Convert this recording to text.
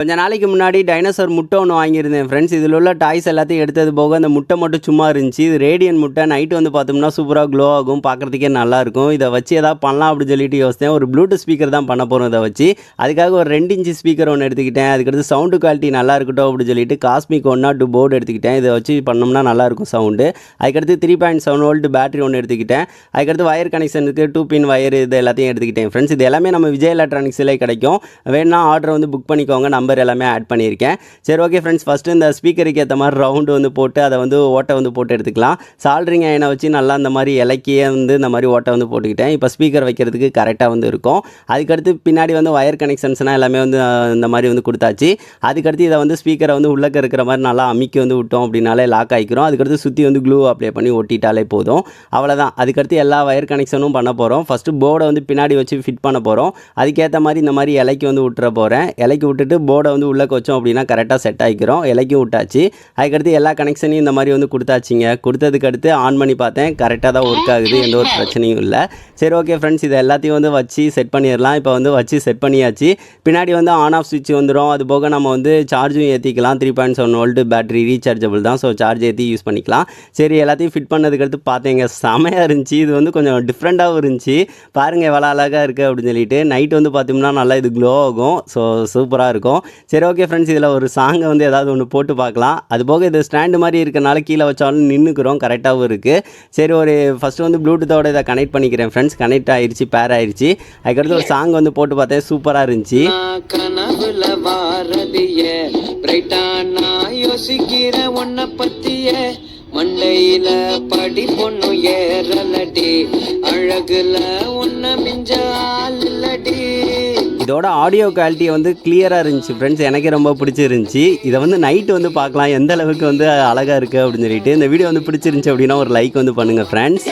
கொஞ்ச நாளைக்கு முன்னாடி டைனோசர் முட்டை ஒன்று வாங்கியிருந்தேன் ஃப்ரெண்ட்ஸ். இதில் உள்ள டாய்ஸ் எல்லாத்தையும் எடுத்தது போக அந்த முட்டை மட்டும் சும்மா இருந்துச்சு. இது ரேடியன் முட்டை. நைட்டு வந்து பார்த்தோம்னா சூப்பராக க்ளோ ஆகும், பார்க்குறதுக்கே நல்லாயிருக்கும். இதை வச்சு எதாவது பண்ணலாம் அப்படின்னு சொல்லிட்டு யோசித்தேன். ஒரு ப்ளூடூத் ஸ்பீக்கர் தான் பண்ண போகிறோம் இதை வச்சு. அதுக்காக ஒரு 2 இன்ச்சு ஸ்பீக்கர் ஒன்று எடுத்துக்கிட்டேன். அதுக்கடுத்து சவுண்டு குவாலிட்டி நல்லா இருக்கட்டும் அப்படின்னு சொல்லிட்டு காஸ்மிக் 102 போர்டு எடுத்துக்கிட்டேன். இதை வச்சு பண்ணோம்னா நல்லாயிருக்கும் சவுண்டு. அதுக்கடுத்து 3.7 வோல்ட் பேட்டரி ஒன்று எடுத்துக்கிட்டேன். அதுக்கடுத்து வயர் கனெக்ஷனுக்கு 2 பின் வயர் இது எல்லாத்தையும் எடுத்துக்கிட்டேன் ஃப்ரெண்ட்ஸ். இது எல்லாமே நம்ம விஜய் எலக்ட்ரானிக்ஸில் கிடைக்கும். வேணா ஆர்டர் வந்து புக் பண்ணிக்கோங்க. நம்பர் எல்லாமே ஆட் பண்ணியிருக்கேன். சரி, ஓகே ஃப்ரெண்ட்ஸ். ஃபஸ்ட்டு இந்த ஸ்பீக்கருக்கு ஏற்ற மாதிரி ரவுண்டு வந்து போட்டு அதை வந்து ஓட்டை வந்து போட்டு எடுத்துக்கலாம். சால்ட்ரிங் அயனை வச்சு நல்லா இந்த மாதிரி இலக்கியே வந்து இந்த மாதிரி ஓட்டை வந்து போட்டுக்கிட்டேன். இப்போ ஸ்பீக்கர் வைக்கிறதுக்கு கரெக்டாக வந்து இருக்கும். அதுக்கடுத்து பின்னாடி வந்து ஒயர் கனெக்ஷன்ஸ்னால் எல்லாமே வந்து இந்த மாதிரி வந்து கொடுத்தாச்சு. அதுக்கடுத்து இதை வந்து ஸ்பீக்கரை வந்து உள்ளக்க இருக்கிற மாதிரி நல்லா அமுக்கி வந்து விட்டோம் அப்படின்னாலே லாக் ஆகிக்கிறோம். அதுக்கடுத்து சுற்றி வந்து க்ளூ அப்ளை பண்ணி ஒட்டிட்டாலே போதும். அவ்வளோதான். அதுக்கடுத்து எல்லா ஒயர் கனெக்ஷனும் பண்ண போகிறோம். ஃபஸ்ட்டு போர்டை வந்து பின்னாடி வச்சு ஃபிட் பண்ண போகிறோம். அதுக்கேற்ற மாதிரி இந்த மாதிரி இலைக்கு வந்து விட்டுற போகிறேன். இலைக்கு விட்டுட்டு போர்டை வந்து உள்ளே வச்சோம் அப்படின்னா கரெக்டாக செட் ஆகிக்கிறோம். இலைக்கும் விட்டாச்சு. அதுக்கடுத்து எல்லா கனெக்ஷனையும் இந்த மாதிரி வந்து கொடுத்தாச்சிங்க. கொடுத்ததுக்கு அடுத்து ஆன் பண்ணி பார்த்தேன். கரெக்டாக தான் ஒர்க் ஆகுது, எந்த ஒரு பிரச்சனையும் இல்லை. சரி, ஓகே ஃப்ரெண்ட்ஸ். இதை எல்லாத்தையும் வந்து வச்சு செட் பண்ணிடலாம். இப்போ வந்து வச்சு செட் பண்ணியாச்சு. பின்னாடி வந்து ஆன் ஆஃப் ஸ்விட்ச் வந்துடும். அது போக நம்ம வந்து சார்ஜும் ஏற்றிக்கலாம். 3.7 வோல்ட் பேட்டரி ரீசார்ஜபிள் தான். ஸோ சார்ஜ் ஏற்றி யூஸ் பண்ணிக்கலாம். சரி, எல்லாத்தையும் ஃபிட் பண்ணதுக்கடுத்து பார்த்தேங்க, செமையாக இருந்துச்சு. இது வந்து கொஞ்சம் டிஃப்ரெண்ட்டாகவும் இருந்துச்சு. பாருங்கள் எவ்வளோ அழகாக இருக்குது அப்படின்னு சொல்லிட்டு. நைட் வந்து பார்த்தோம்னா நல்லா இது க்ளோ ஆகும். ஸோ சூப்பராக இருக்கும். சரி, ஓகே ஃப்ரெண்ட்ஸ். இதில் ஒரு சாங்கை வந்து ஏதாவது ஒன்று போட்டு பார்க்கலாம். அது போக இது ஸ்டாண்டு மாதிரி இருக்கனால கீழே வச்சாலும் நின்றுக்கிறோம், கரெக்டாகவும் இருக்குது. சரி, ஒரு ஃபஸ்ட்டு வந்து ப்ளூடூத்தோட இதை கனெக்ட் பண்ணிக்கிறேன் ஃப்ரெண்ட்ஸ். கனெக்ட் ஆகிடுச்சு, பேர் ஆகிடுச்சு. அதுக்கடுத்து ஒரு சாங் வந்து போட்டு பார்த்தேன், சூப்பராக இருந்துச்சு. மண்டையில படி பொண்ணு ஏறலடி, அழகுல உன்ன மிஞ்ச ஆளடி. இதோட ஆடியோ குவாலிட்டி வந்து கிளியராக இருந்துச்சு ஃப்ரெண்ட்ஸ். எனக்கு ரொம்ப பிடிச்சிருந்துச்சி. இதை வந்து நைட்டு வந்து பார்க்கலாம் எந்த அளவுக்கு வந்து அழகாக இருக்குது அப்படின்னு சொல்லிட்டு. இந்த வீடியோ வந்து பிடிச்சிருந்துச்சி அப்படின்னா ஒரு லைக் வந்து பண்ணுங்கள் ஃப்ரெண்ட்ஸ்.